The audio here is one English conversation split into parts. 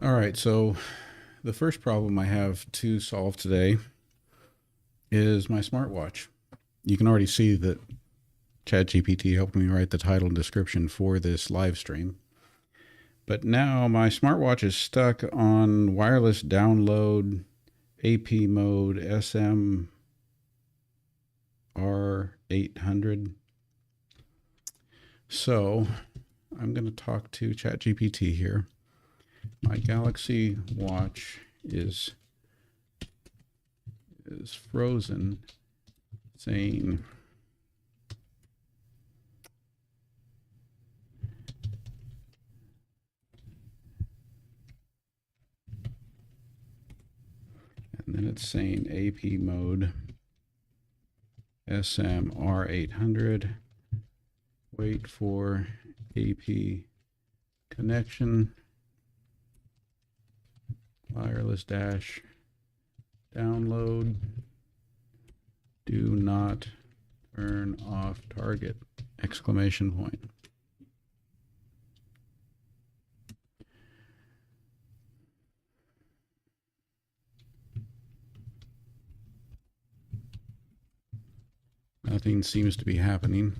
All right, so the first problem I have to solve today is my smartwatch. You can already see that ChatGPT helped me write the title and description for this live stream. But now my smartwatch is stuck on wireless download, AP mode, SMR800. So I'm going to talk to ChatGPT here. My Galaxy Watch is frozen, saying and then it's saying AP mode SMR800. Wait for AP connection. Wireless dash download. Do not turn off target! Exclamation point. Nothing seems to be happening.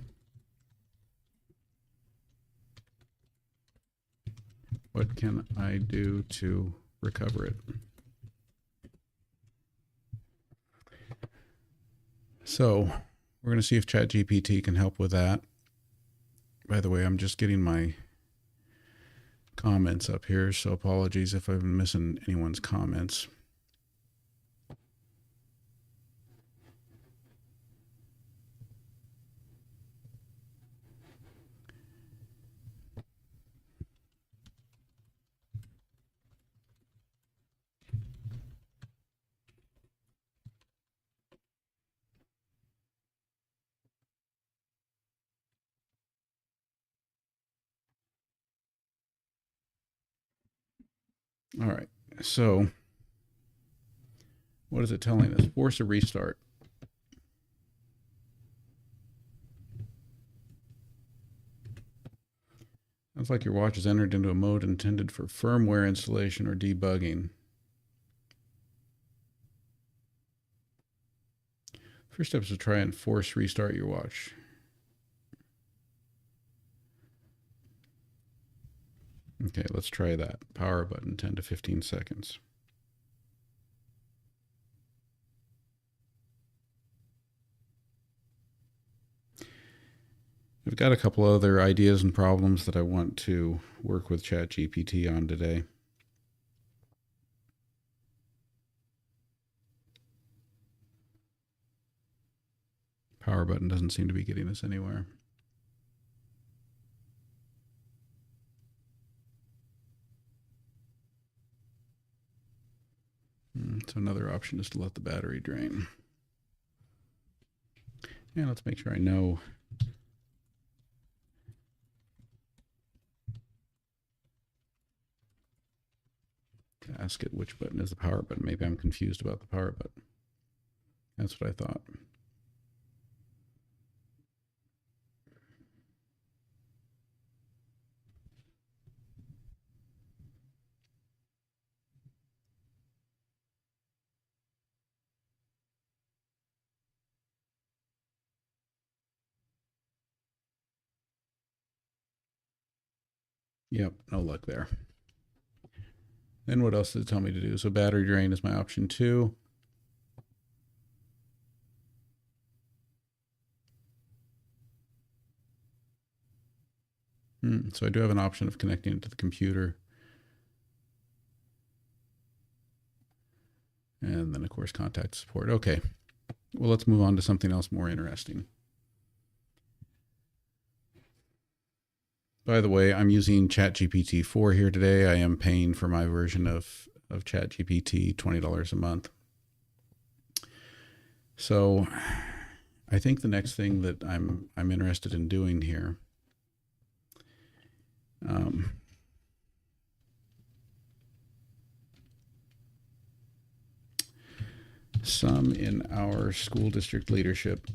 What can I do to recover it? So we're going to see if ChatGPT can help with that. By the way, I'm just getting my comments up here, so apologies if I've been missing anyone's comments. All right, so what is it telling us? Force a restart. Sounds like your watch is entered into a mode intended for firmware installation or debugging. First step is to try and force restart your watch. Okay, let's try that. Power button, 10 to 15 seconds. I've got a couple other ideas and problems that I want to work with ChatGPT on today. Power button doesn't seem to be getting us anywhere. So another option is to let the battery drain. And let's make sure I know to ask it which button is the power button. Maybe I'm confused about the power button. That's what I thought. Yep, no luck there. Then what else does it tell me to do? So battery drain is my option 2. So I do have an option of connecting it to the computer. And then, of course, contact support. Okay, well, let's move on to something else more interesting. By the way, I'm using ChatGPT 4 here today. I am paying for my version of ChatGPT, $20 a month. So I think the next thing that I'm interested in doing here some in our school district leadership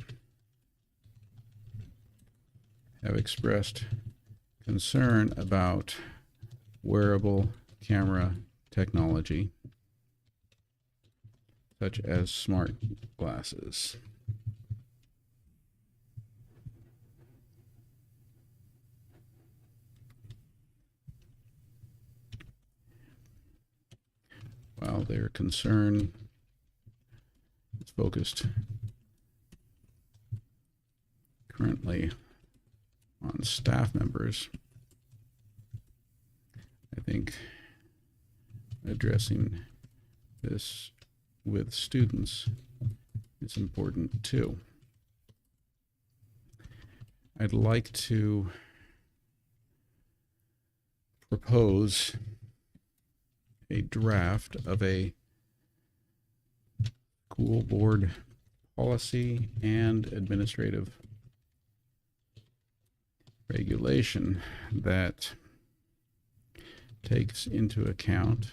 have expressed concern about wearable camera technology, such as smart glasses. While their concern is focused currently on staff members, I think addressing this with students is important too. I'd like to propose a draft of a school board policy and administrative regulation that takes into account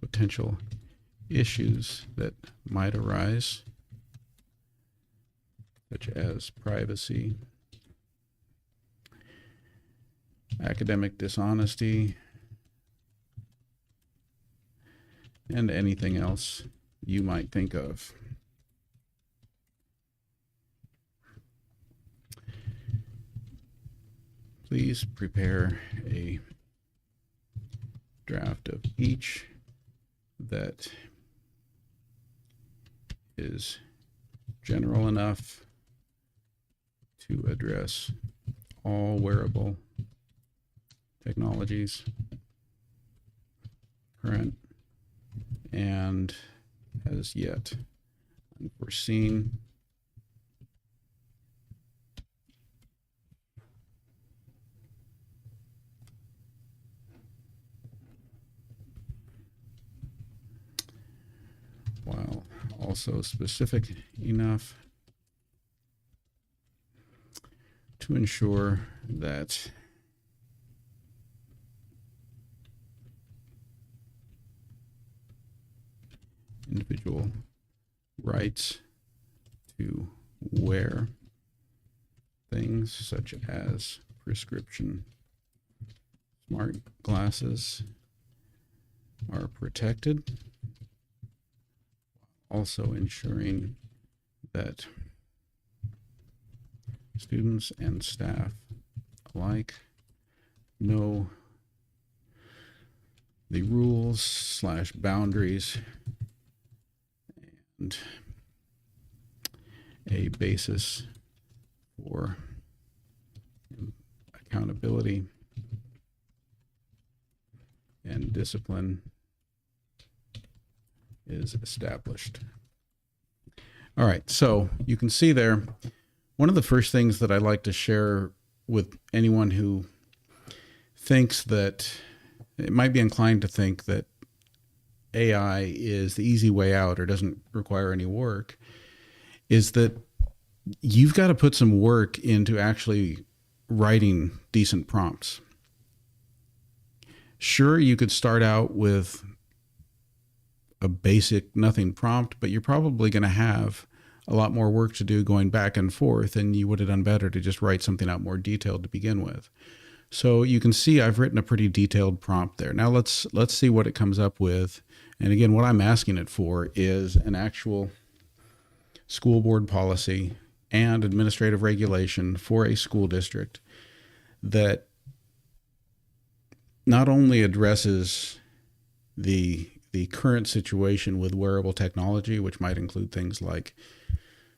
potential issues that might arise, such as privacy, academic dishonesty, and anything else you might think of. Please prepare a draft of each that is general enough to address all wearable technologies, current and as yet unforeseen, while also specific enough to ensure that individual rights to wear things such as prescription smart glasses are protected, also ensuring that students and staff alike know the rules / boundaries and a basis for accountability and discipline is established. All right, so you can see there, one of the first things that I like to share with anyone who thinks that, it might be inclined to think that AI is the easy way out or doesn't require any work, is that you've got to put some work into actually writing decent prompts. Sure, you could start out with a basic nothing prompt, but you're probably going to have a lot more work to do going back and forth, and you would have done better to just write something out more detailed to begin with. So you can see I've written a pretty detailed prompt there. Now let's see what it comes up with. And again, what I'm asking it for is an actual school board policy and administrative regulation for a school district that not only addresses the current situation with wearable technology, which might include things like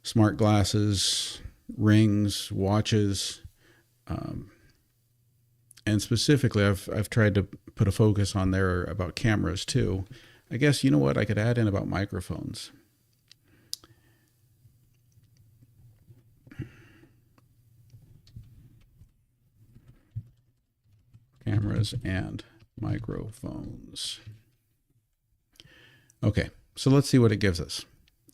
smart glasses, rings, watches, and specifically, I've tried to put a focus on there about cameras too. I guess, you know what, I could add in about microphones. Cameras and microphones. Okay, so let's see what it gives us.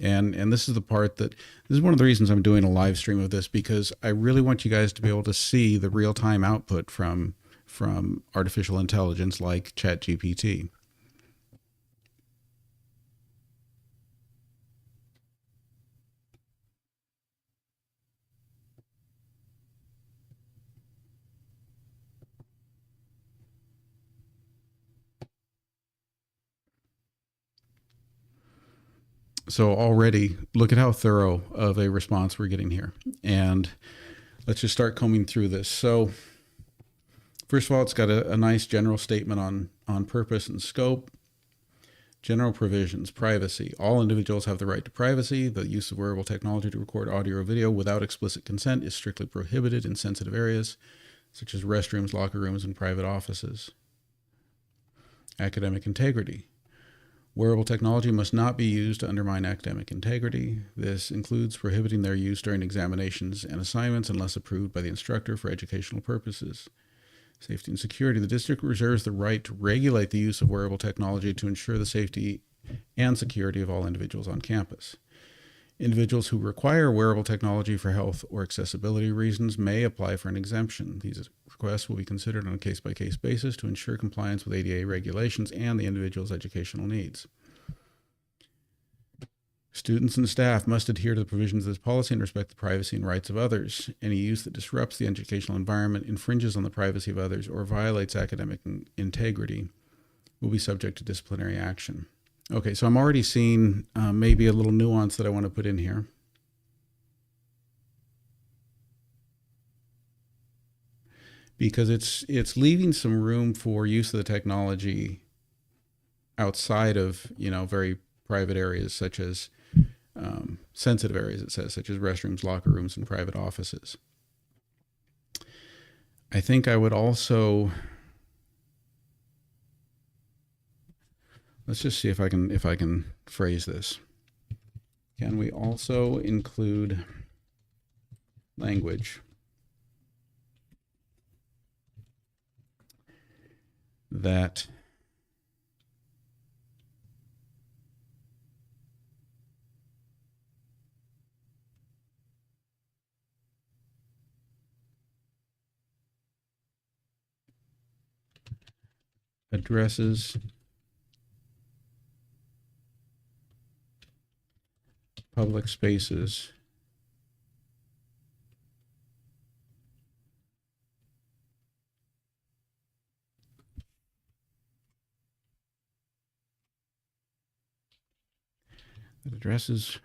And this is the part that, this is one of the reasons I'm doing a live stream of this, because I really want you guys to be able to see the real-time output from artificial intelligence like ChatGPT. So already, look at how thorough of a response we're getting here. And let's just start combing through this. So first of all, it's got a nice general statement on purpose and scope. General provisions, privacy. All individuals have the right to privacy. The use of wearable technology to record audio or video without explicit consent is strictly prohibited in sensitive areas, such as restrooms, locker rooms, and private offices. Academic integrity. Wearable technology must not be used to undermine academic integrity. This includes prohibiting their use during examinations and assignments unless approved by the instructor for educational purposes. Safety and security. The district reserves the right to regulate the use of wearable technology to ensure the safety and security of all individuals on campus. Individuals who require wearable technology for health or accessibility reasons may apply for an exemption. These requests will be considered on a case-by-case basis to ensure compliance with ADA regulations and the individual's educational needs. Students and staff must adhere to the provisions of this policy and respect the privacy and rights of others. Any use that disrupts the educational environment, infringes on the privacy of others, or violates academic integrity will be subject to disciplinary action. Okay, so I'm already seeing maybe a little nuance that I want to put in here. Because it's leaving some room for use of the technology outside of, very private areas, such as sensitive areas, it says, such as restrooms, locker rooms, and private offices. I think I would also, let's just see if I can phrase this. Can we also include language that addresses public spaces that addresses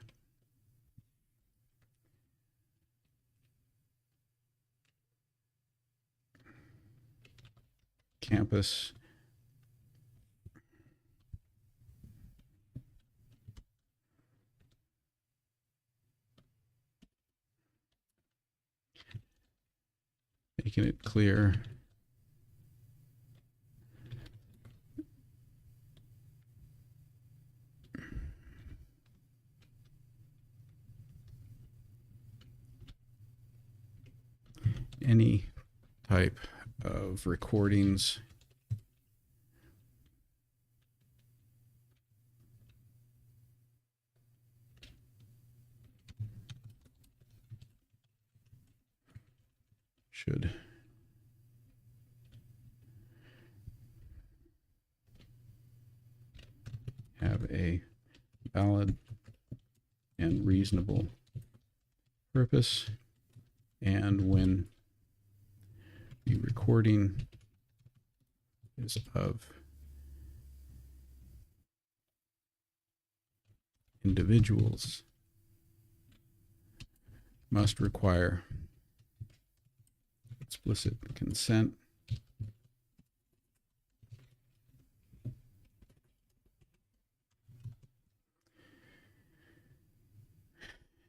campus making it clear any type of recordings should have a valid and reasonable purpose, and when the recording is of individuals, must require explicit consent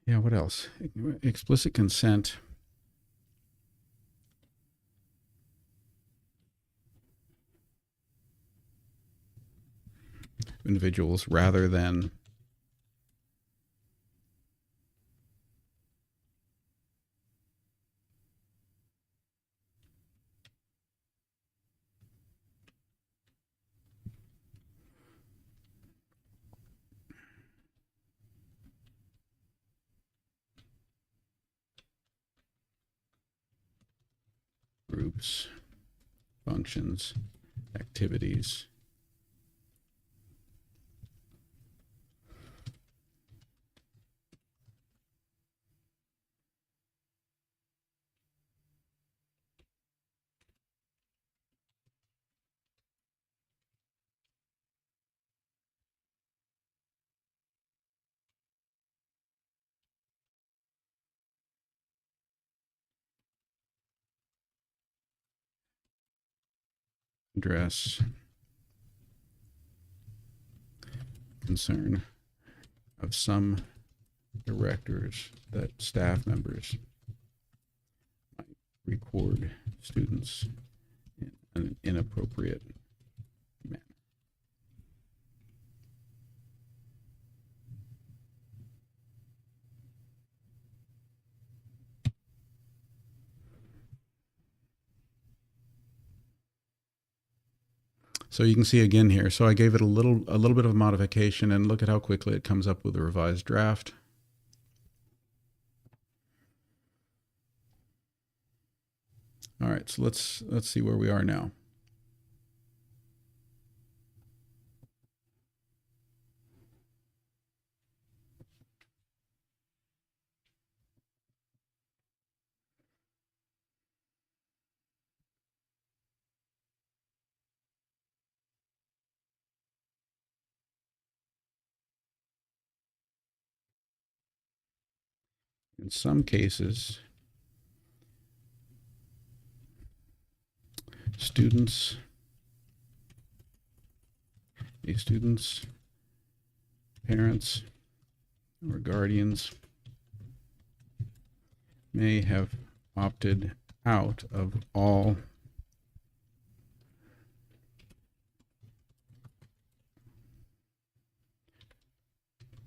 what else? Explicit consent individuals rather than groups, functions, activities. address concern of some directors that staff members might record students in an inappropriate manner. So you can see again here. So I gave it a little bit of modification, and look at how quickly it comes up with a revised draft. All right, so let's see where we are now. In some cases, students, parents, or guardians may have opted out of all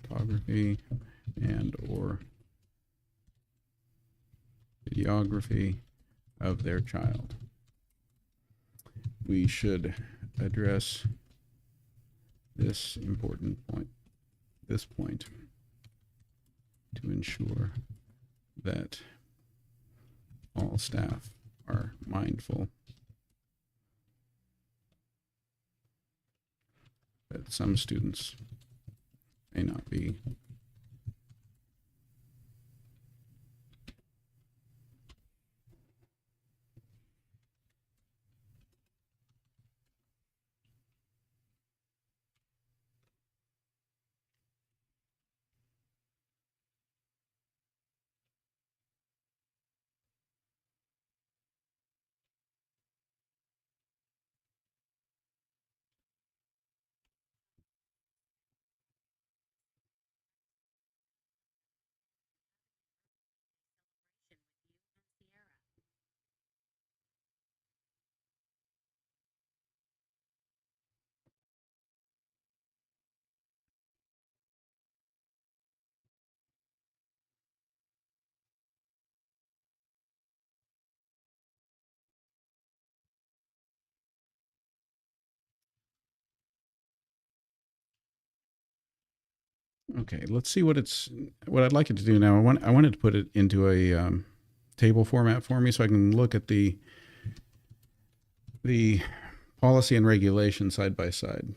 photography and or videography of their child. We should address this important point, to ensure that all staff are mindful that some students may not be okay. Let's see what I'd like it to do now. I wanted to put it into a table format for me so I can look at the policy and regulation side by side.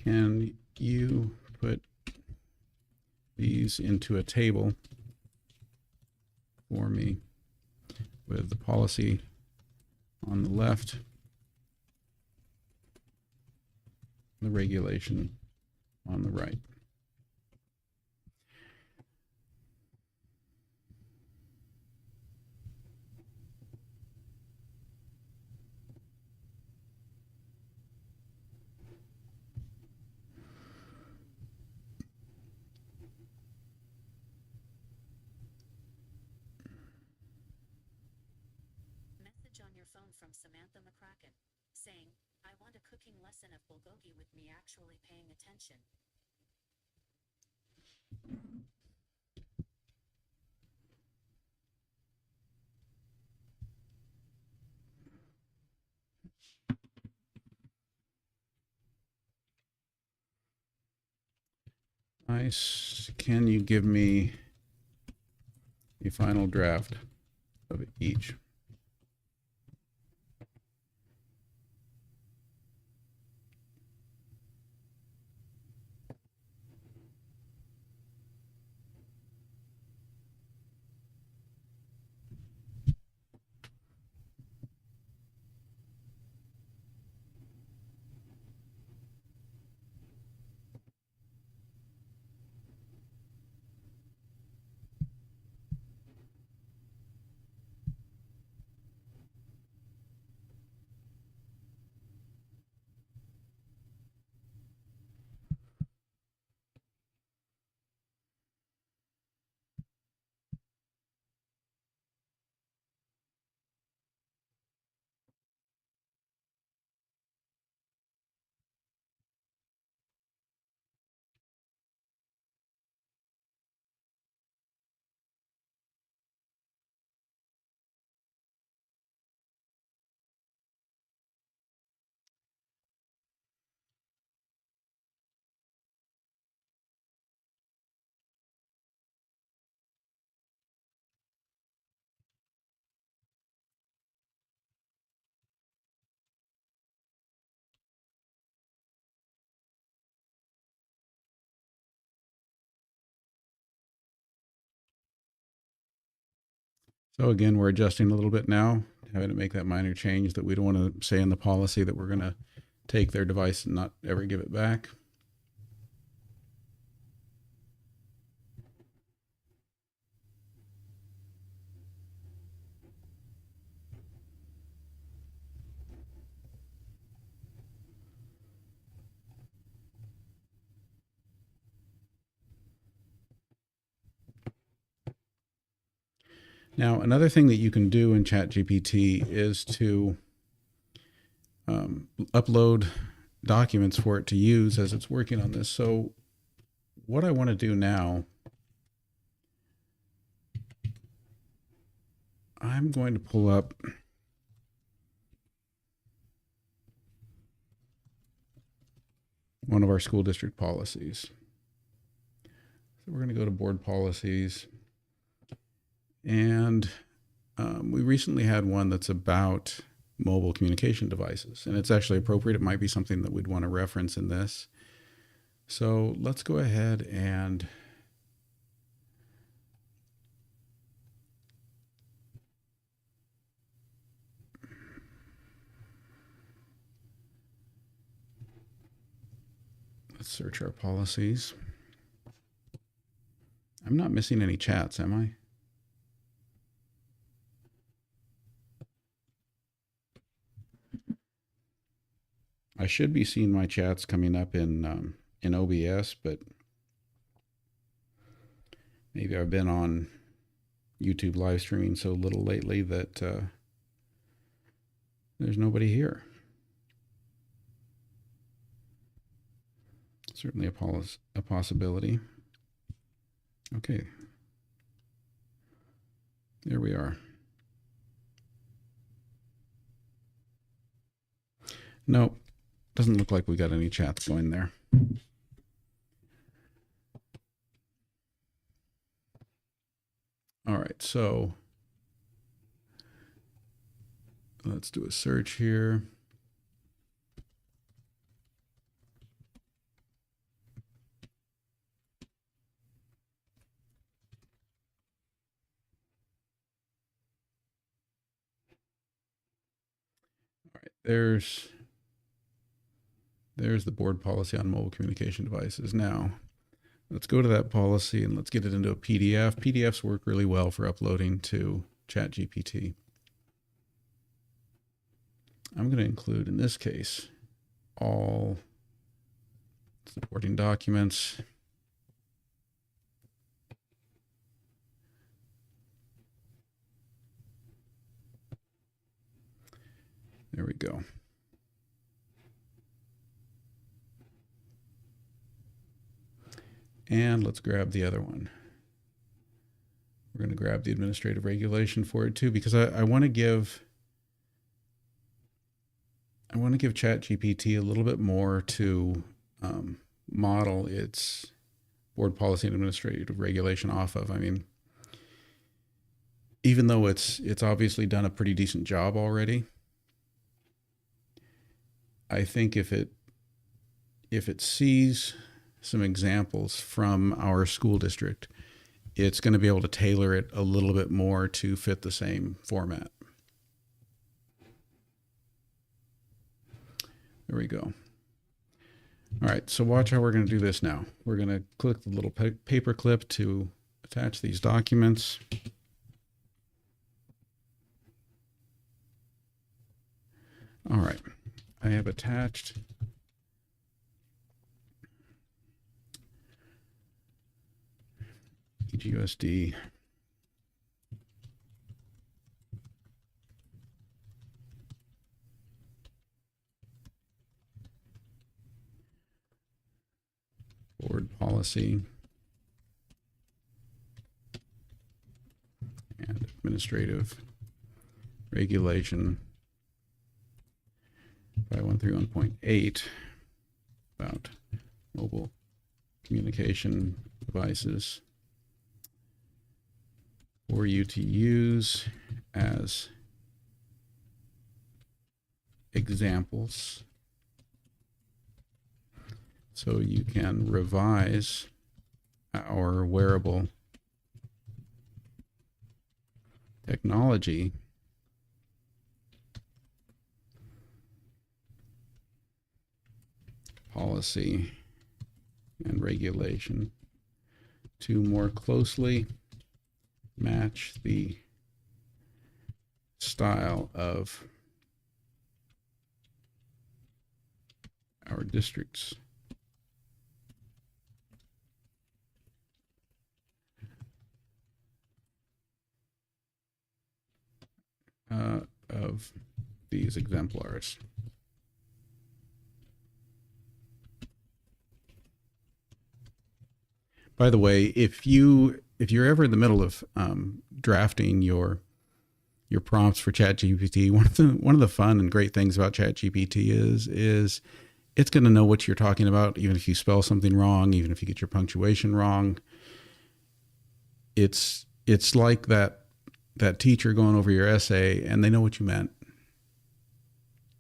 Can you put these into a table for me with the policy on the left, the regulation on the right? On your phone from Samantha McCracken, saying, I want a cooking lesson of bulgogi with me actually paying attention. Nice. Can you give me a final draft of each? So again, we're adjusting a little bit now, having to make that minor change that we don't want to say in the policy that we're going to take their device and not ever give it back. Now, another thing that you can do in ChatGPT is to upload documents for it to use as it's working on this. So what I want to do now, I'm going to pull up one of our school district policies. So we're going to go to board policies. And we recently had one that's about mobile communication devices, and it's actually appropriate. It might be something that we'd want to reference in this. So let's go ahead and let's search our policies. I'm not missing any chats, am I? I should be seeing my chats coming up in OBS, but maybe I've been on YouTube live streaming so little lately that there's nobody here. Certainly a possibility. Okay. There we are. No, doesn't look like we got any chats going there. All right, so let's do a search here. All right, there's the board policy on mobile communication devices. Now, let's go to that policy and let's get it into a PDF. PDFs work really well for uploading to ChatGPT. I'm going to include, in this case, all supporting documents. There we go. And let's grab the other one. We're going to grab the administrative regulation for it too, because I want to give ChatGPT a little bit more to model its board policy and administrative regulation off of. I mean, even though it's obviously done a pretty decent job already, I think if it sees some examples from our school district, it's going to be able to tailor it a little bit more to fit the same format. There we go. All right, so watch how we're going to do this now. We're going to click the little paper clip to attach these documents. All right, I have attached EGUSD board policy and administrative regulation 5131.8 about mobile communication devices for you to use as examples so you can revise our wearable technology policy and regulation to more closely match the style of our districts of these exemplars. By the way, if you're ever in the middle of drafting your prompts for ChatGPT, one of the fun and great things about ChatGPT is it's going to know what you're talking about, even if you spell something wrong, even if you get your punctuation wrong. It's like that teacher going over your essay and they know what you meant.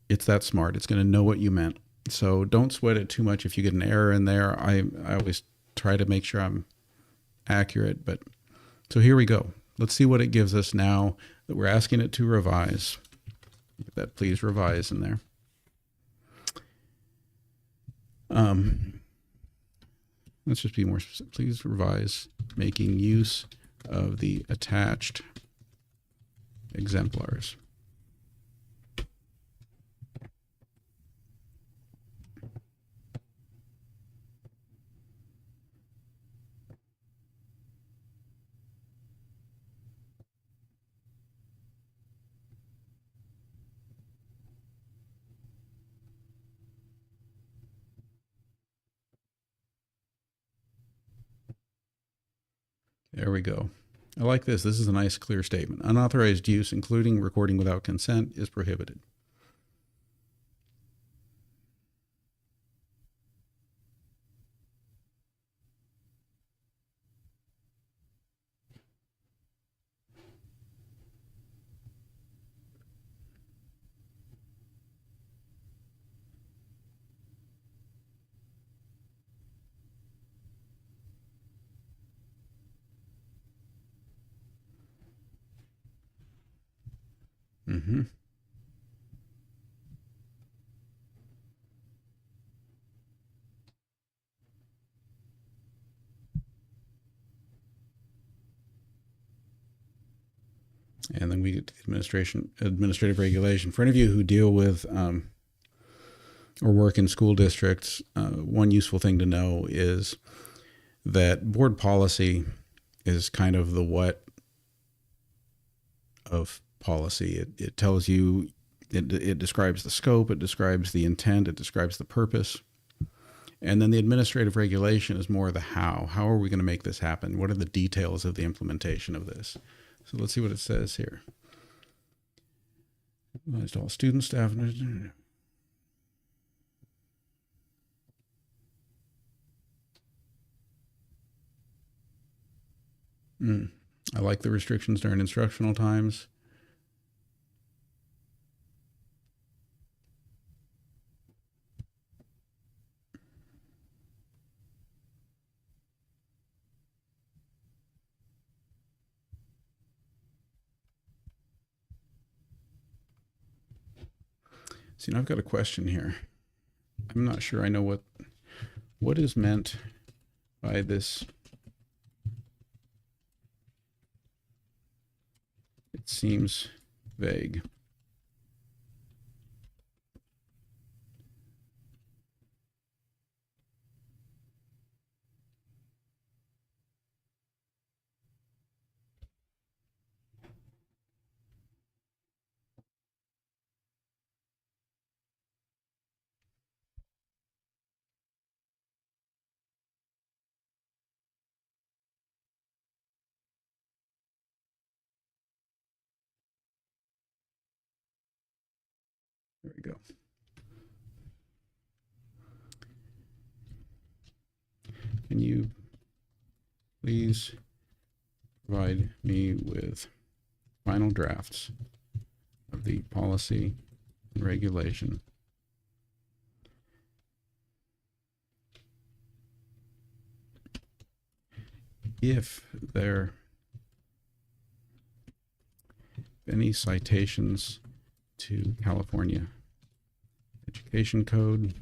It's that smart. It's going to know what you meant. So don't sweat it too much if you get an error in there. I always try to make sure I'm accurate. But so here we go. Let's see what it gives us now that we're asking it to revise. Get that please revise in there. Let's just be more specific. Please revise making use of the attached exemplars. There we go. I like this. This is a nice, clear statement. Unauthorized use, including recording without consent, is prohibited. Mm-hmm. And then we get to the administrative regulation. For any of you who deal with or work in school districts, one useful thing to know is that board policy is kind of the what of policy. It tells you, it describes the scope, it describes the intent, it describes the purpose. And then the administrative regulation is more the how. How are we going to make this happen? What are the details of the implementation of this? So let's see what it says here. All student staff. I like the restrictions during instructional times. See, now I've got a question here. I'm not sure I know what is meant by this. It seems vague. There we go. Can you please provide me with final drafts of the policy and regulation if there any citations to California Education Code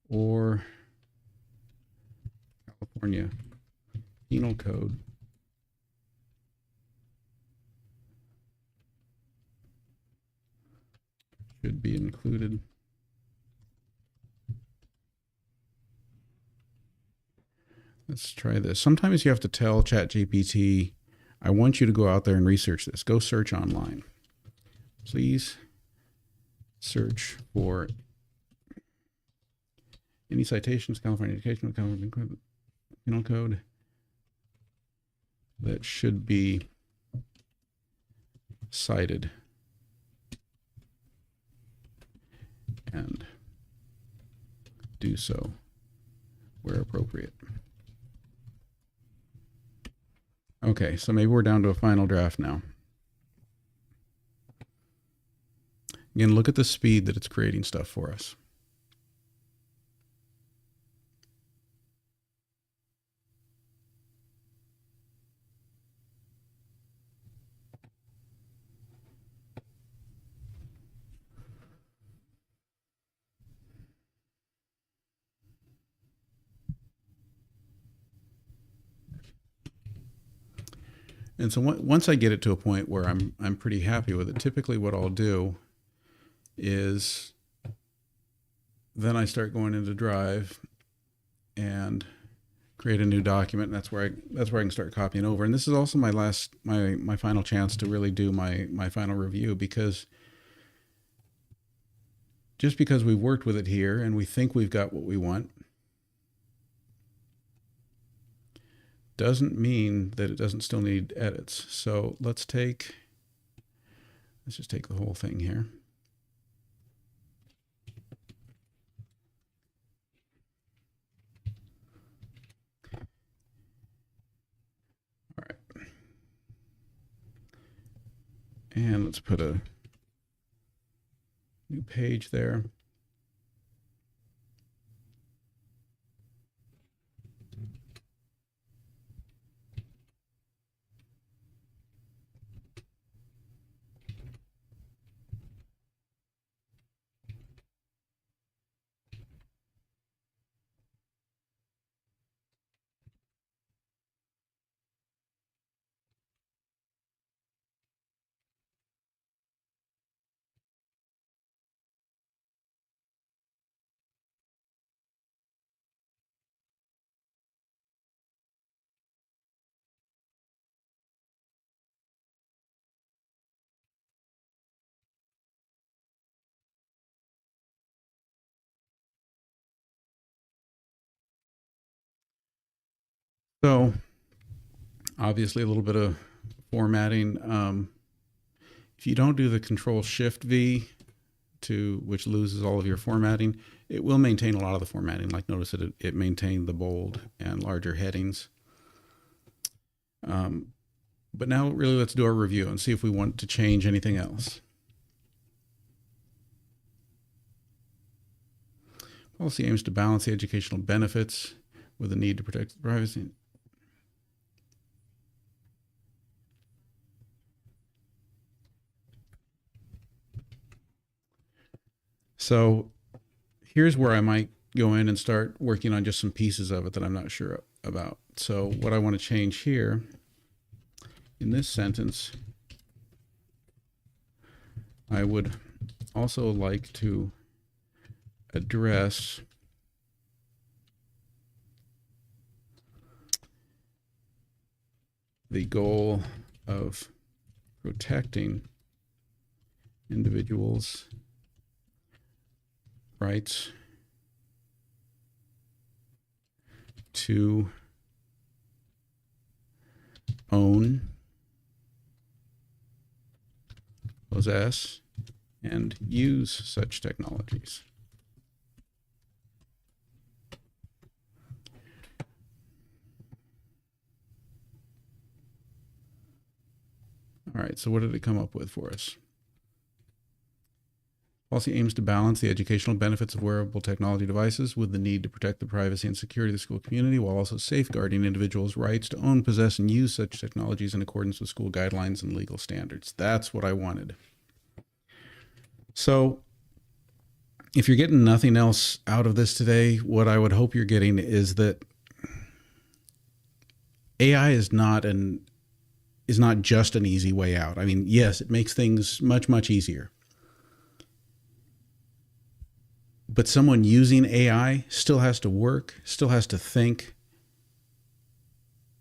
or California Penal Code should be included. Let's try this. Sometimes you have to tell ChatGPT, I want you to go out there and research this. Go search online. Please search for any citations, California Educational Code, Penal Code that should be cited and do so where appropriate. Okay, so maybe we're down to a final draft now. Again, look at the speed that it's creating stuff for us. And so once I get it to a point where I'm pretty happy with it, typically what I'll do is then I start going into Drive and create a new document. And that's where I can start copying over. And this is also my final chance to really do my final review, because just because we've worked with it here and we think we've got what we want doesn't mean that it doesn't still need edits. So let's just take the whole thing here. All right. And let's put a new page there. So obviously a little bit of formatting. If you don't do the Control-Shift-V, which loses all of your formatting, it will maintain a lot of the formatting. Like notice that it maintained the bold and larger headings. But now really let's do our review and see if we want to change anything else. Policy aims to balance the educational benefits with the need to protect privacy. So here's where I might go in and start working on just some pieces of it that I'm not sure about. So what I want to change here in this sentence, I would also like to address the goal of protecting individuals' rights to own, possess, and use such technologies. All right, so what did it come up with for us? Policy aims to balance the educational benefits of wearable technology devices with the need to protect the privacy and security of the school community while also safeguarding individuals' rights to own, possess, and use such technologies in accordance with school guidelines and legal standards. That's what I wanted. So if you're getting nothing else out of this today, what I would hope you're getting is that AI is not just an easy way out. I mean, yes, it makes things much, much easier. But someone using AI still has to work, still has to think,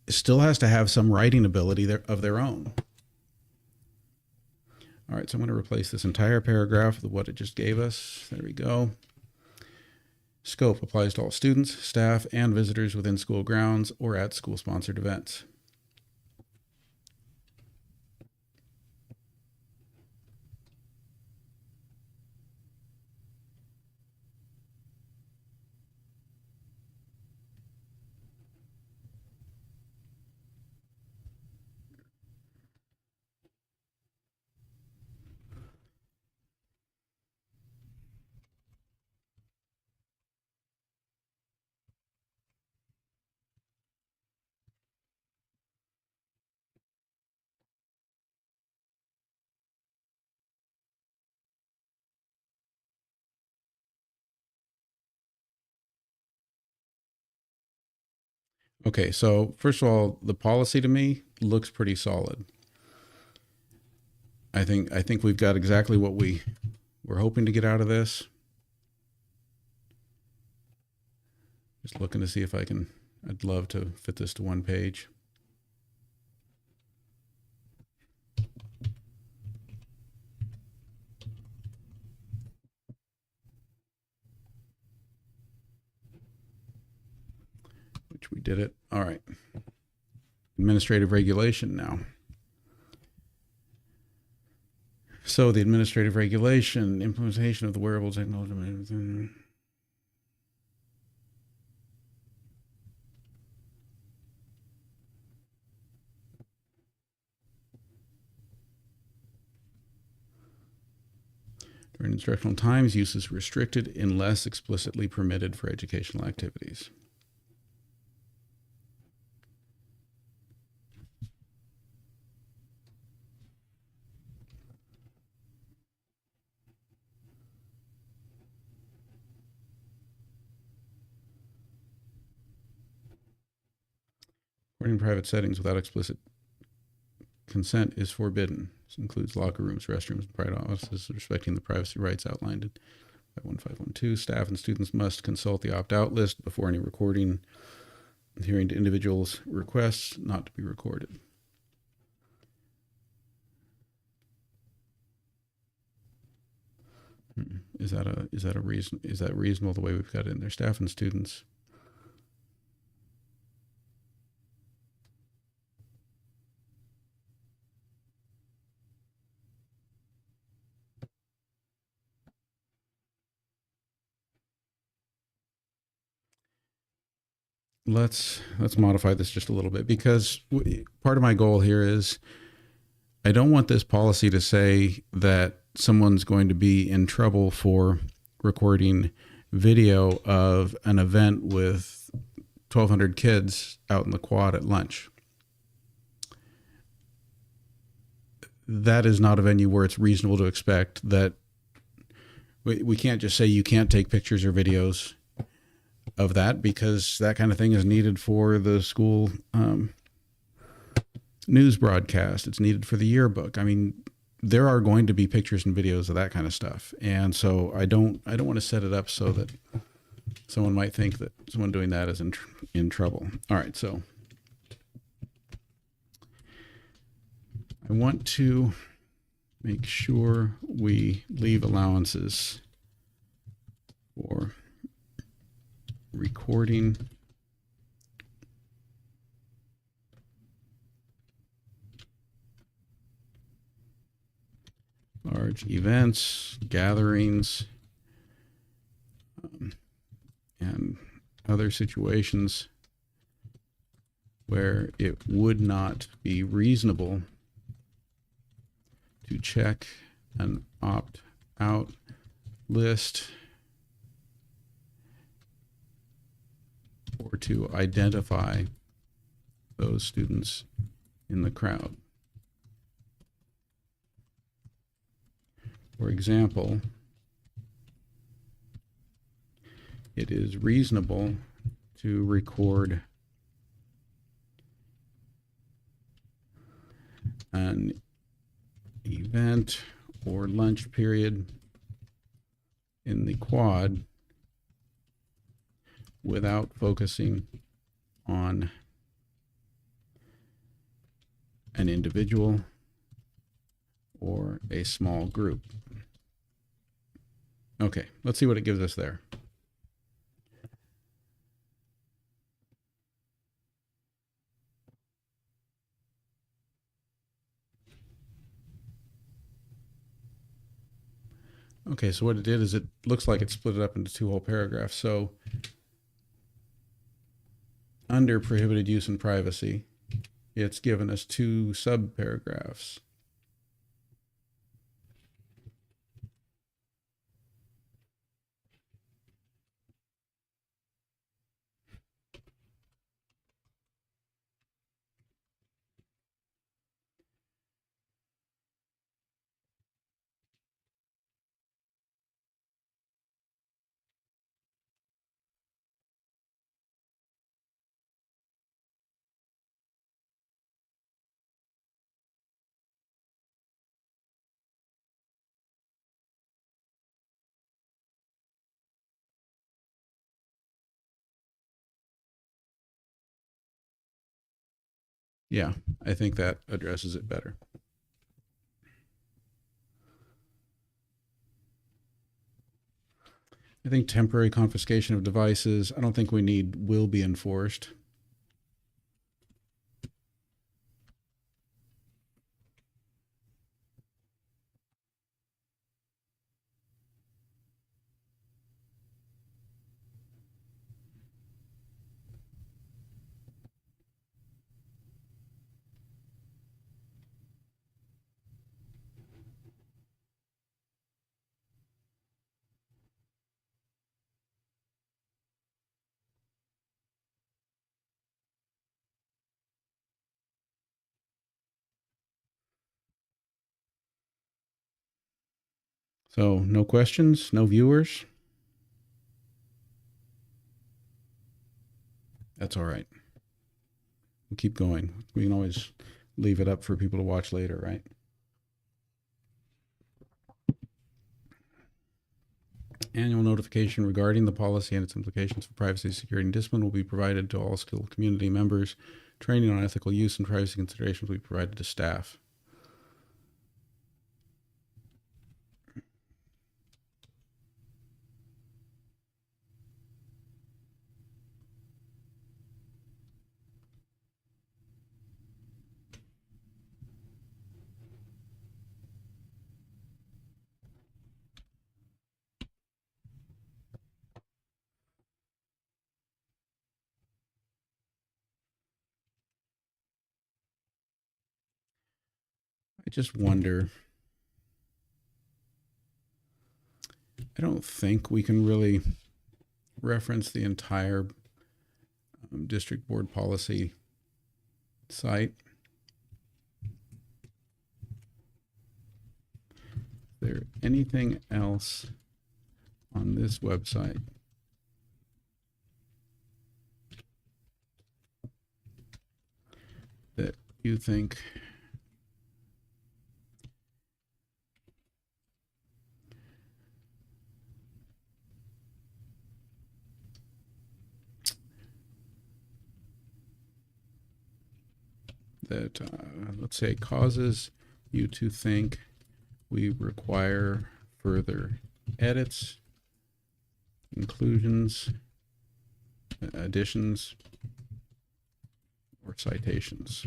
still has to have some writing ability of their own. All right, so I'm going to replace this entire paragraph with what it just gave us. There we go. Scope applies to all students, staff, and visitors within school grounds or at school-sponsored events. Okay, so first of all, the policy to me looks pretty solid. I think we've got exactly what we're hoping to get out of this. Just looking to see if I'd love to fit this to one page. Which we did it. All right. Administrative regulation now. So the administrative regulation, implementation of the wearable technology. During instructional times, use is restricted unless explicitly permitted for educational activities. Recording in private settings without explicit consent is forbidden. This includes locker rooms, restrooms, and private offices, respecting the privacy rights outlined by 1512. Staff and students must consult the opt-out list before any recording, adhering to individuals' requests not to be recorded. Is that reasonable the way we've got it in there? Staff and students. Let's modify this just a little bit, because part of my goal here is I don't want this policy to say that someone's going to be in trouble for recording video of an event with 1,200 kids out in the quad at lunch. That is not a venue where it's reasonable to expect that we can't just say you can't take pictures or videos of that, because that kind of thing is needed for the school news broadcast. It's needed for the yearbook. I mean, there are going to be pictures and videos of that kind of stuff. And so I don't want to set it up so that someone might think that someone doing that is in trouble. All right. So I want to make sure we leave allowances for recording large events, gatherings, and other situations where it would not be reasonable to check an opt-out list or to identify those students in the crowd. For example, it is reasonable to record an event or lunch period in the quad without focusing on an individual or a small group. Okay, let's see what it gives us there. Okay, so what it did is it looks like it split it up into two whole paragraphs. So under prohibited use and privacy, it's given us two sub paragraphs. Yeah, I think that addresses it better. I think temporary confiscation of devices, I don't think we need will be enforced. So no questions, no viewers. That's all right. We'll keep going. We can always leave it up for people to watch later, right? Annual notification regarding the policy and its implications for privacy, security, and discipline will be provided to all school community members. Training on ethical use and privacy considerations will be provided to staff. I just wonder, I don't think we can really reference the entire district board policy site. Is there anything else on this website that you think that, let's say, causes you to think we require further edits, inclusions, additions, or citations?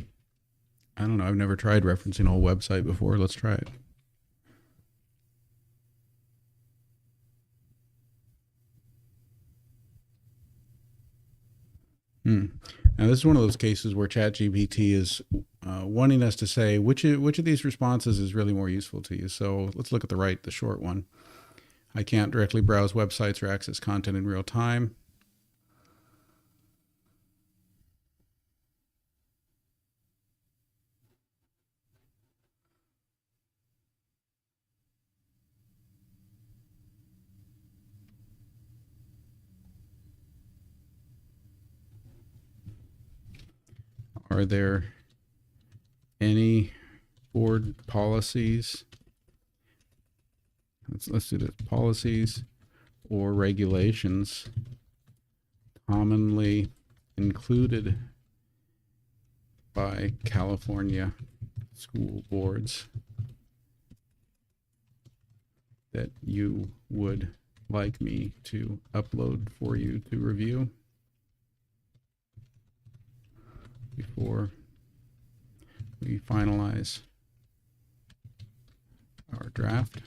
I don't know. I've never tried referencing a whole website before. Let's try it. Now, this is one of those cases where ChatGPT is wanting us to say which of these responses is really more useful to you. So let's look at the short one. I can't directly browse websites or access content in real time. Are there any board policies? Let's do this. Policies or regulations commonly included by California school boards that you would like me to upload for you to review before we finalize our draft.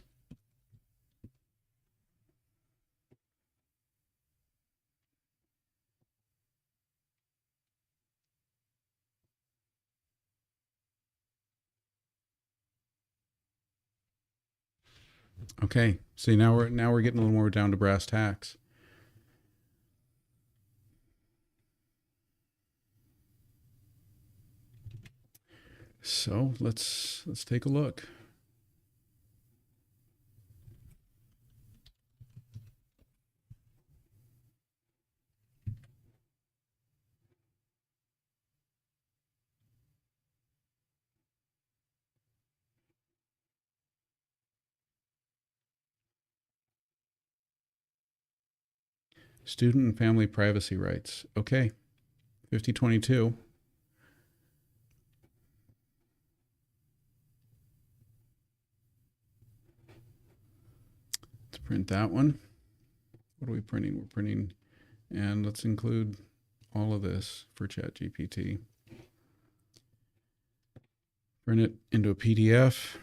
Okay, see, now we're getting a little more down to brass tacks. So let's take a look. Student and family privacy rights. Okay, 5022. Let's print that one. What are we printing? We're printing, and let's include all of this for ChatGPT. Print it into a PDF.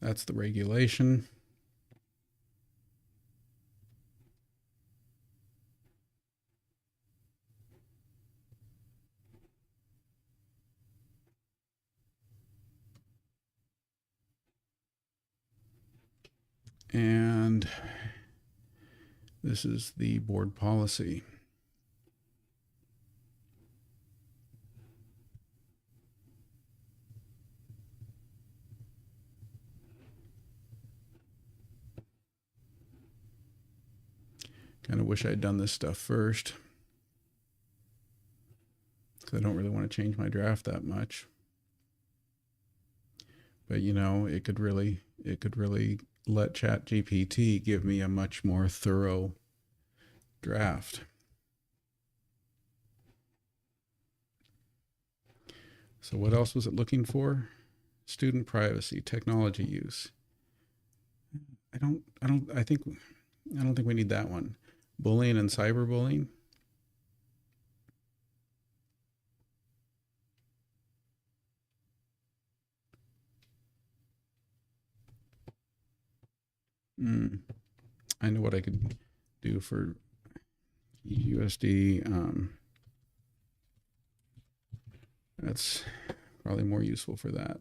That's the regulation. And this is the board policy. Kind of wish I'd done this stuff first, because I don't really want to change my draft that much. But you know, it could really let ChatGPT give me a much more thorough draft. So what else was it looking for? Student privacy, technology use. I don't think we need that one. Bullying and cyberbullying. I know what I could do for USD. That's probably more useful for that.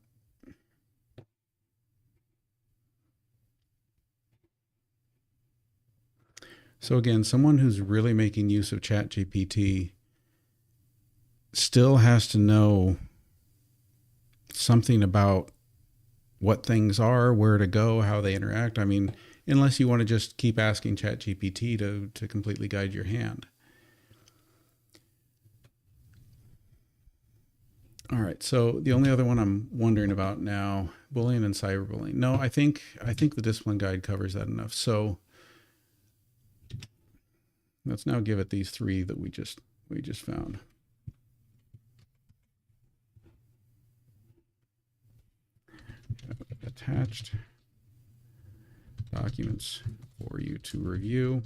So again, someone who's really making use of ChatGPT still has to know something about what things are, where to go, how they interact. I mean, unless you want to just keep asking ChatGPT to completely guide your hand. All right, so the only other one I'm wondering about now, bullying and cyberbullying. No, I think the discipline guide covers that enough. So let's now give it these three that we just found. Attached documents for you to review.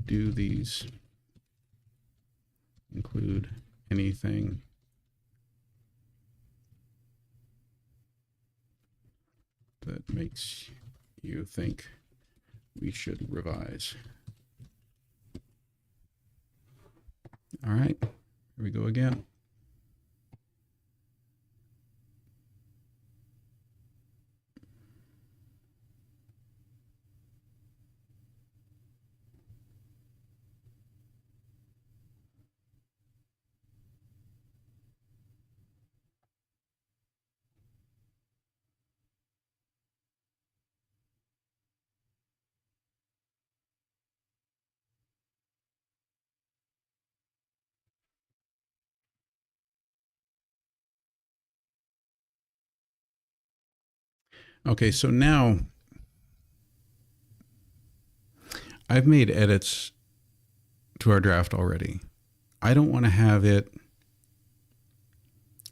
Do these include anything that makes you think we should revise? All right, here we go again. Okay, so now I've made edits to our draft already. I don't want to have it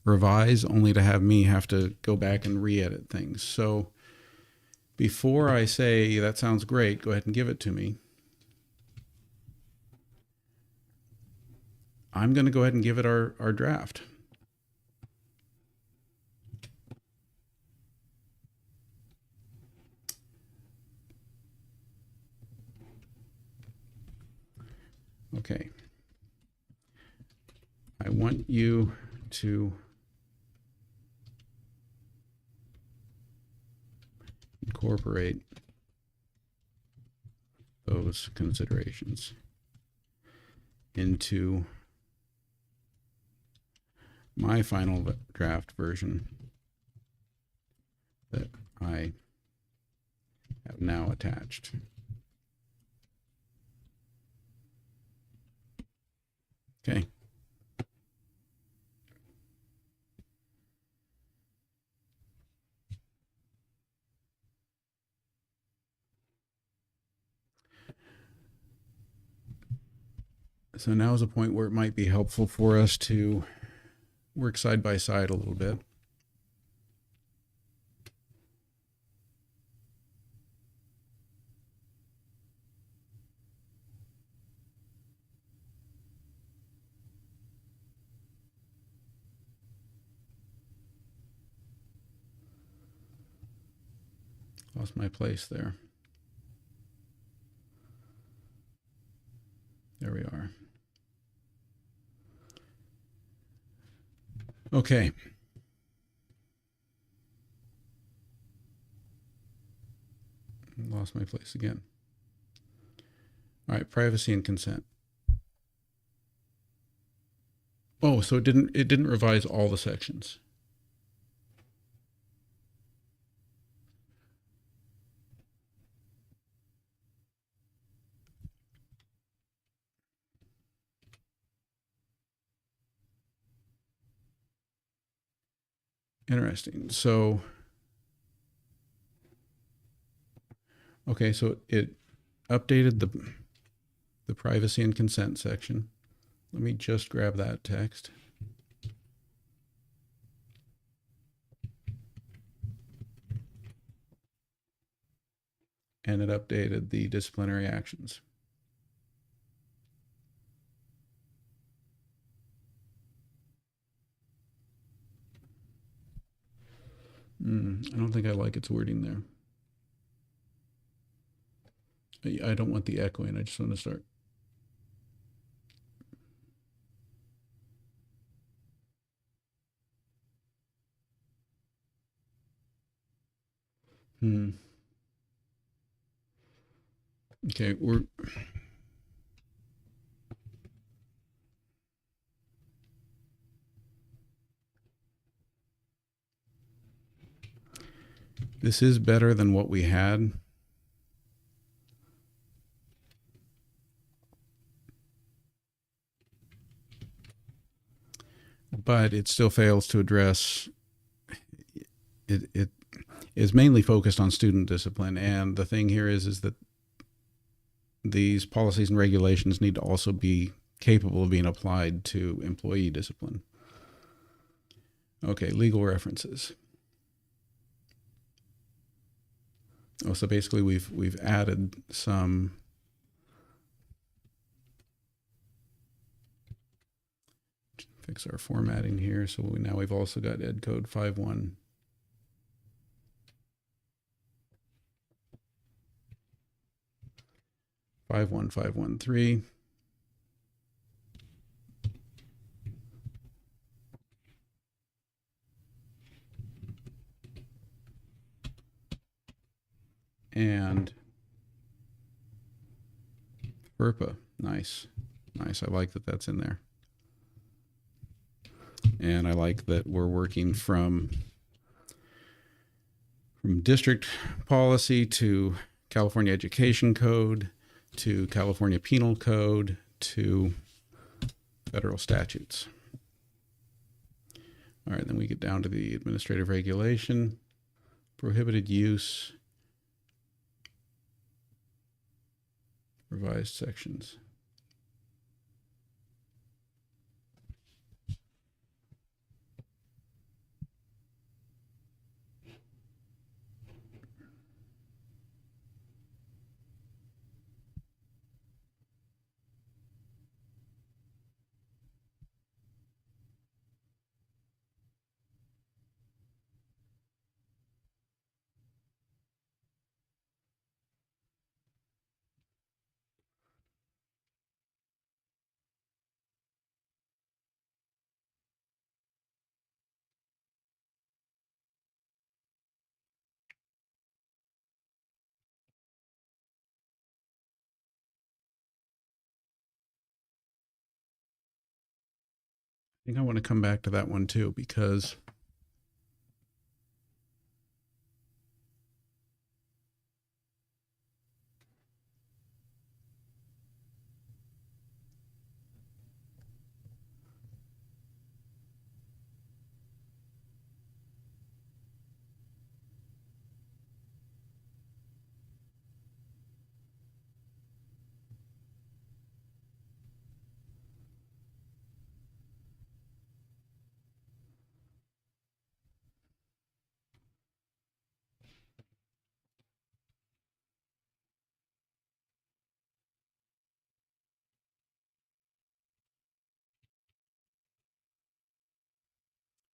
revise only to have me have to go back and re-edit things. So before I say that sounds great, go ahead and give it to me. I'm going to go ahead and give it our draft. Okay. I want you to incorporate those considerations into my final draft version that I have now attached. Okay. So now is a point where it might be helpful for us to work side by side a little bit. Lost my place there. There we are. Okay. Lost my place again. All right, privacy and consent. Oh, so it didn't revise all the sections. Interesting. So okay, so it updated the privacy and consent section. Let me just grab that text. And it updated the disciplinary actions. I don't think I like its wording there. I don't want the echoing. I just want to start. Okay, this is better than what we had. But it still fails to address it is mainly focused on student discipline, and the thing here is that these policies and regulations need to also be capable of being applied to employee discipline. Okay, legal references. Oh, so basically we've added some fix our formatting here. So now we've also got Ed Code 5.1. Five one 513. and FERPA. Nice. Nice. I like that that's in there. And I like that we're working from district policy to California Education Code to California Penal Code to federal statutes. All right, then we get down to the administrative regulation, prohibited use, revised sections. I think I want to come back to that one too, because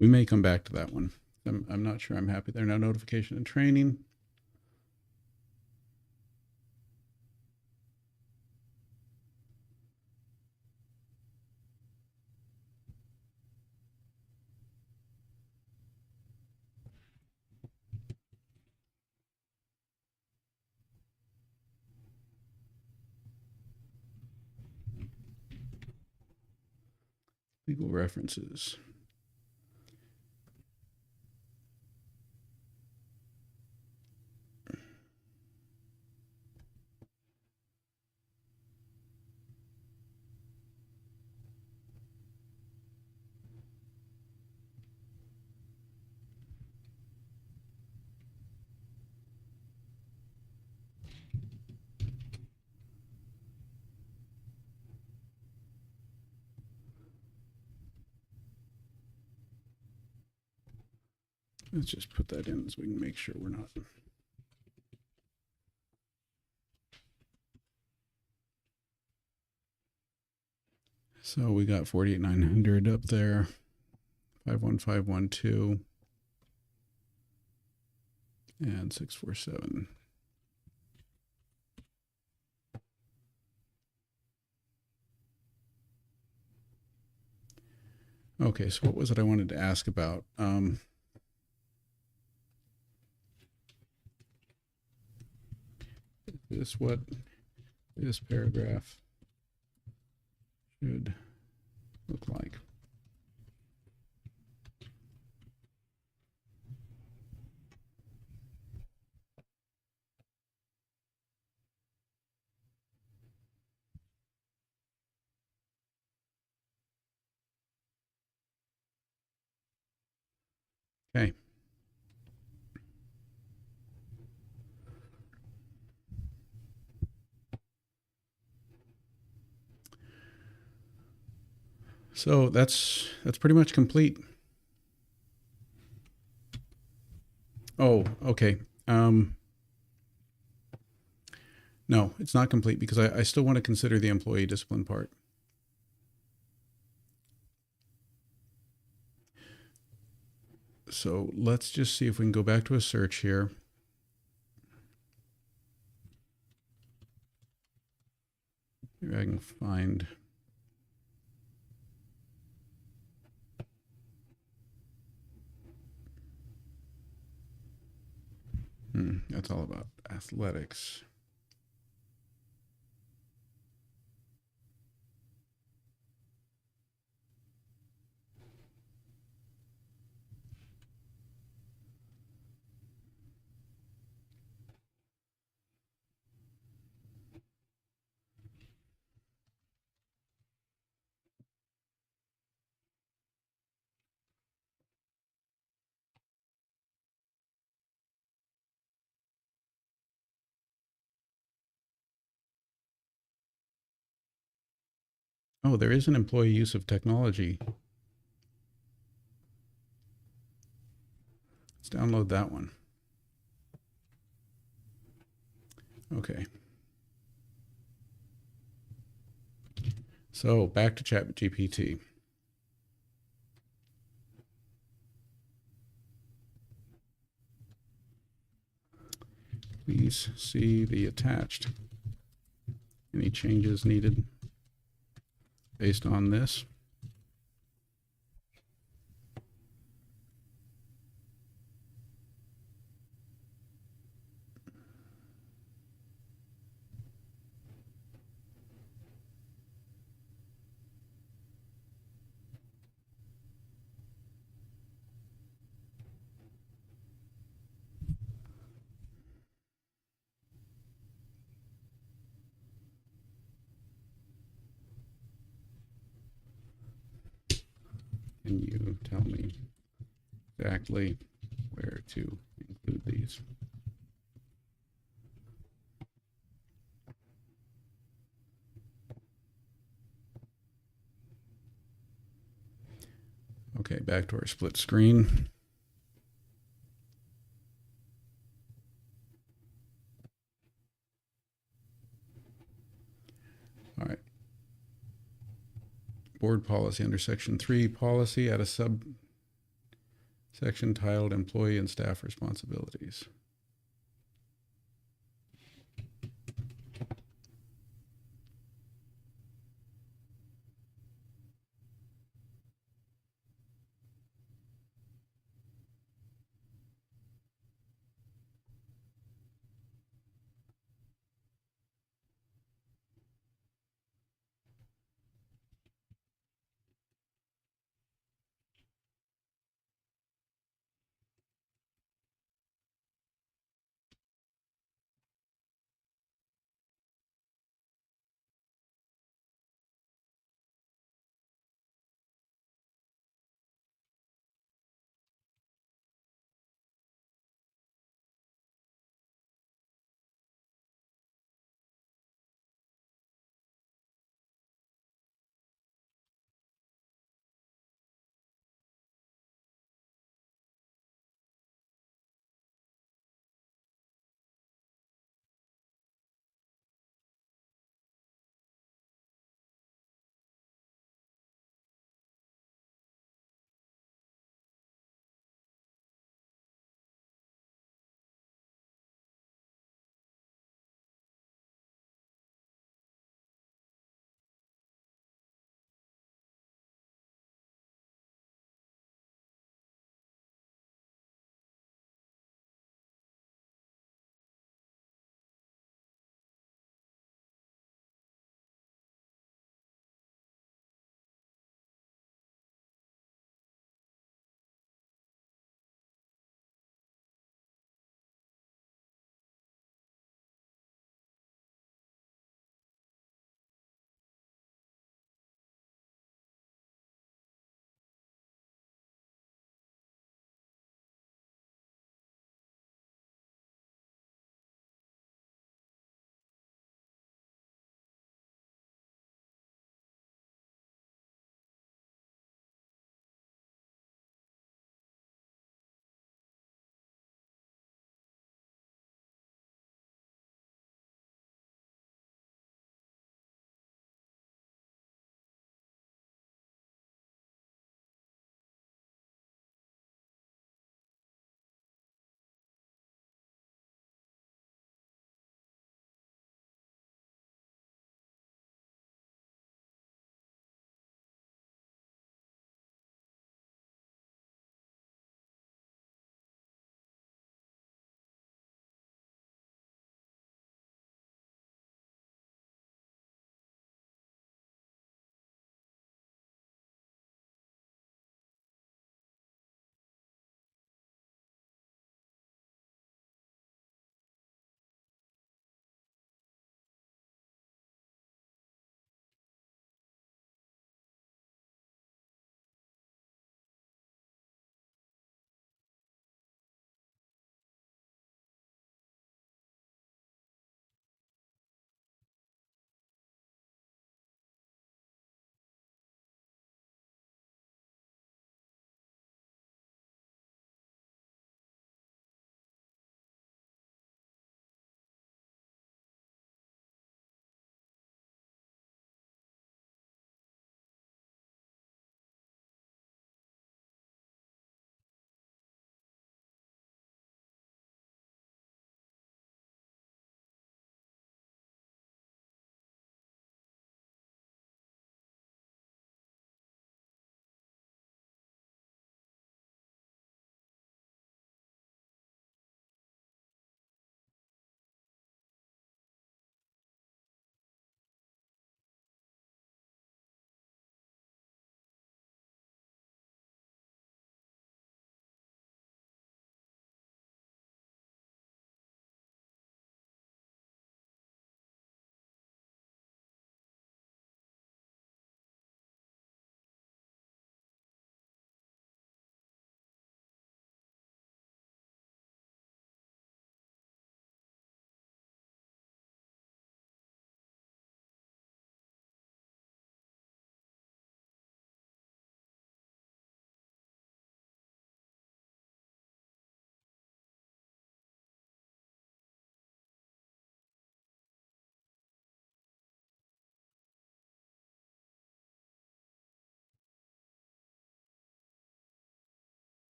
we may come back to that one. I'm not sure I'm happy there. No notification and training. Legal references. Let's just put that in so we can make sure we're not. So we got 48900 up there, 51512, and 647. Okay, so what was it I wanted to ask about? Is what this paragraph should look like. Okay. So that's pretty much complete. Oh, okay. No, it's not complete because I still want to consider the employee discipline part. So let's just see if we can go back to a search here. Maybe I can find. That's all about athletics. Oh, there is an employee use of technology. Let's download that one. Okay. So back to ChatGPT. Please see the attached. Any changes needed based on this? Can you tell me exactly where to include these? Okay, back to our split screen. All right. Board policy under section 3, policy, add a subsection titled employee and staff responsibilities.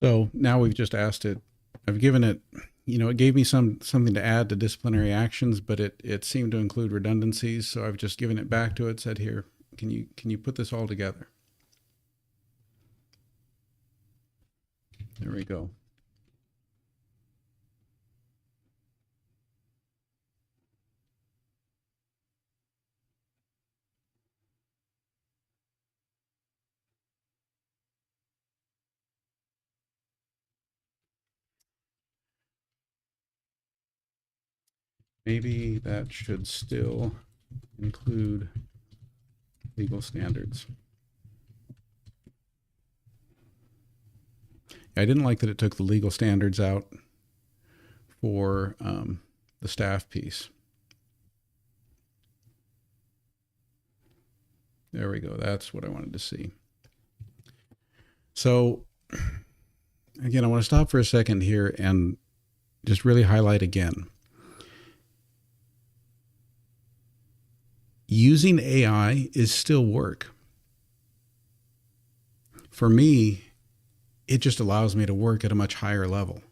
So now we've just asked it, I've given it, it gave me something to add to disciplinary actions, but it seemed to include redundancies. So I've just given it back to it, said, here, can you put this all together? There we go. Maybe that should still include legal standards. I didn't like that it took the legal standards out for the staff piece. There we go. That's what I wanted to see. So again, I want to stop for a second here and just really highlight again. Using AI is still work. For me, it just allows me to work at a much higher level.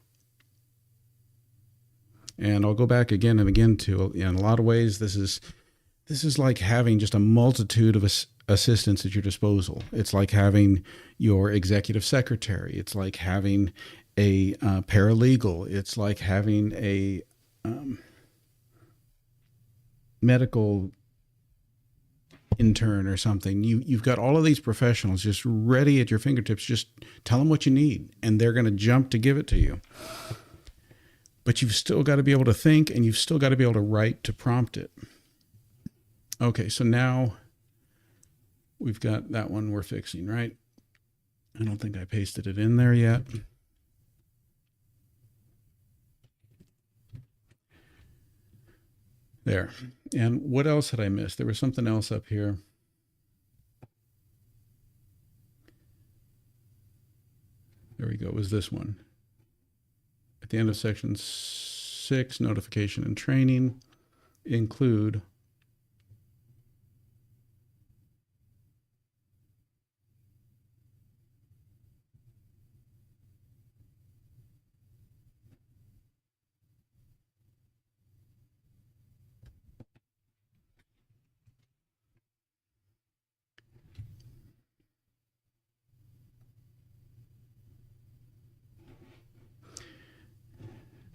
And I'll go back again and again to, in a lot of ways, this is like having just a multitude of assistants at your disposal. It's like having your executive secretary. It's like having a paralegal. It's like having a medical intern or something. You've got all of these professionals just ready at your fingertips. Just tell them what you need, and they're going to jump to give it to you. But you've still got to be able to think, and you've still got to be able to write to prompt it. Okay, so now we've got that one we're fixing, right? I don't think I pasted it in there yet. There. And what else had I missed? There was something else up here. There we go. It was this one. At the end of section 6, notification and training, include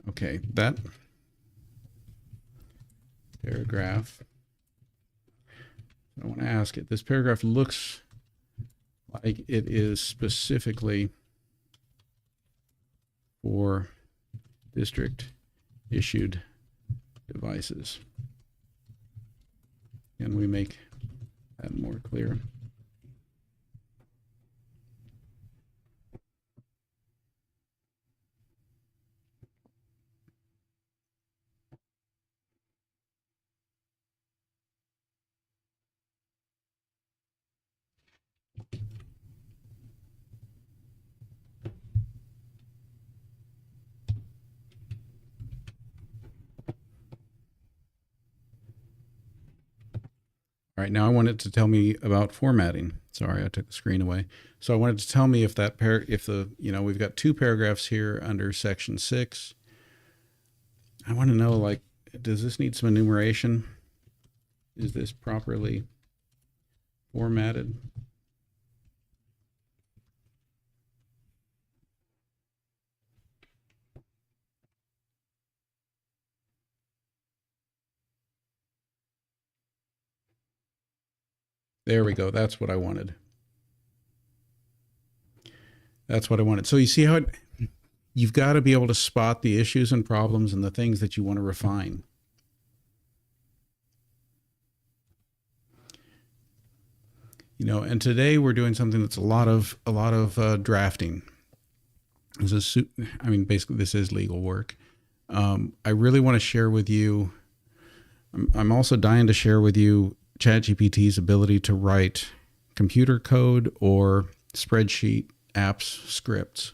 okay, that paragraph, I want to ask it. This paragraph looks like it is specifically for district issued devices. Can we make that more clear? All right, now I want it to tell me about formatting. Sorry, I took the screen away. So I wanted to tell me if that we've got 2 paragraphs here under section 6. I want to know, like, does this need some enumeration? Is this properly formatted? There we go. That's what I wanted. That's what I wanted. So you see how you've got to be able to spot the issues and problems and the things that you want to refine. And today we're doing something that's a lot of drafting. Basically this is legal work. I really want to share with you. I'm also dying to share with you ChatGPT's ability to write computer code or spreadsheet apps scripts.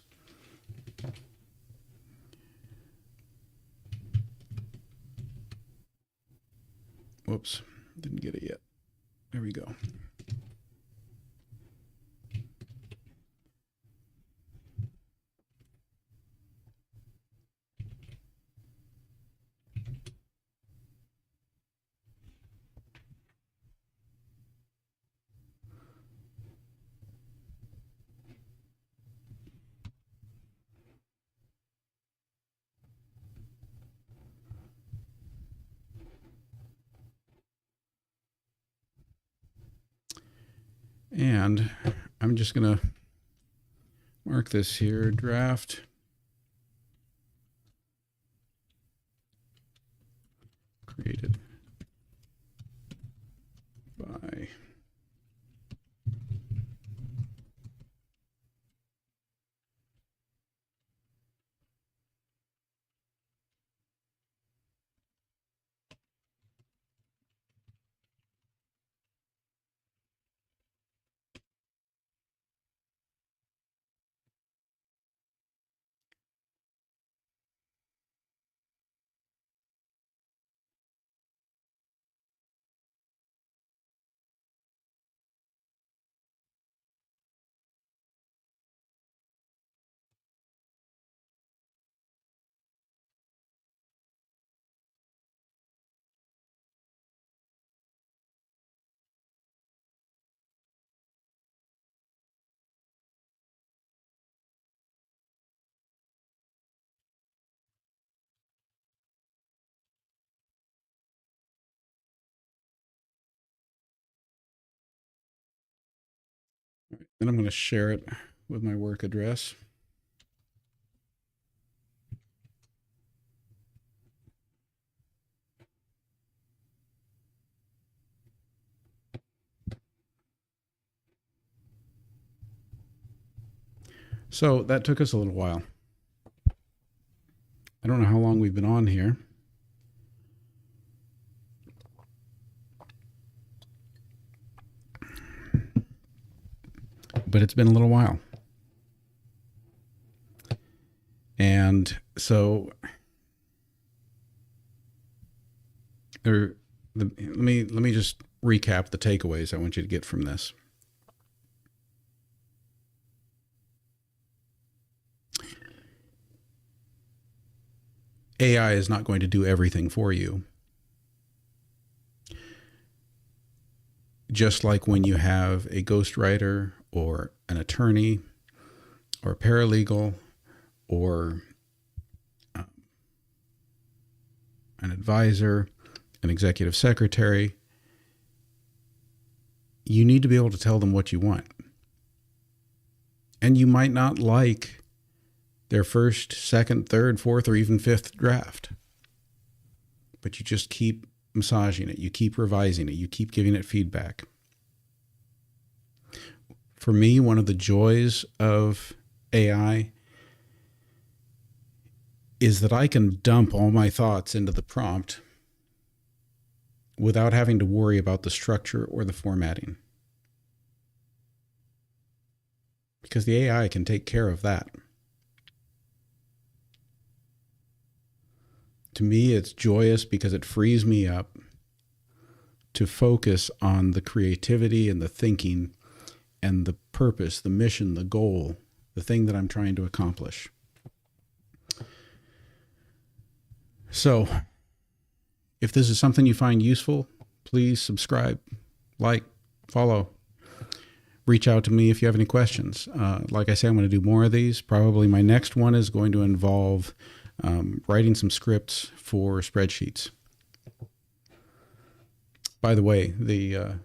Whoops, didn't get it yet. There we go. And I'm just going to mark this here, draft created by then I'm going to share it with my work address. So that took us a little while. I don't know how long we've been on here. But it's been a little while. And so let me just recap the takeaways I want you to get from this. AI is not going to do everything for you. Just like when you have a ghostwriter or an attorney or a paralegal or an advisor, an executive secretary, you need to be able to tell them what you want. And you might not like their first, second, third, fourth, or even fifth draft. But you just keep massaging it. You keep revising it. You keep giving it feedback. For me, one of the joys of AI is that I can dump all my thoughts into the prompt without having to worry about the structure or the formatting. Because the AI can take care of that. To me, it's joyous because it frees me up to focus on the creativity and the thinking and the purpose, the mission, the goal, the thing that I'm trying to accomplish. So, if this is something you find useful, please subscribe, like, follow. Reach out to me if you have any questions. Like I say, I'm going to do more of these. Probably my next one is going to involve writing some scripts for spreadsheets. By the way, the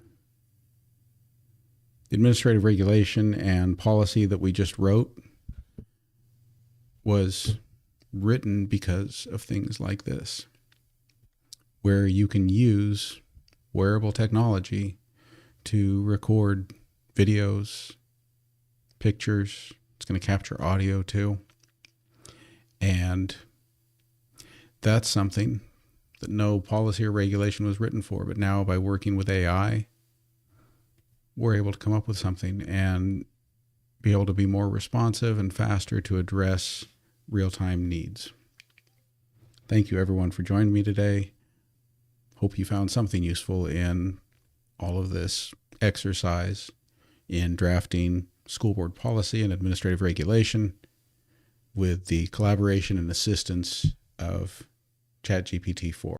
administrative regulation and policy that we just wrote was written because of things like this, where you can use wearable technology to record videos, pictures. It's going to capture audio too. And that's something that no policy or regulation was written for. But now by working with AI, we're able to come up with something and be able to be more responsive and faster to address real-time needs. Thank you everyone for joining me today. Hope you found something useful in all of this exercise in drafting school board policy and administrative regulation with the collaboration and assistance of ChatGPT 4.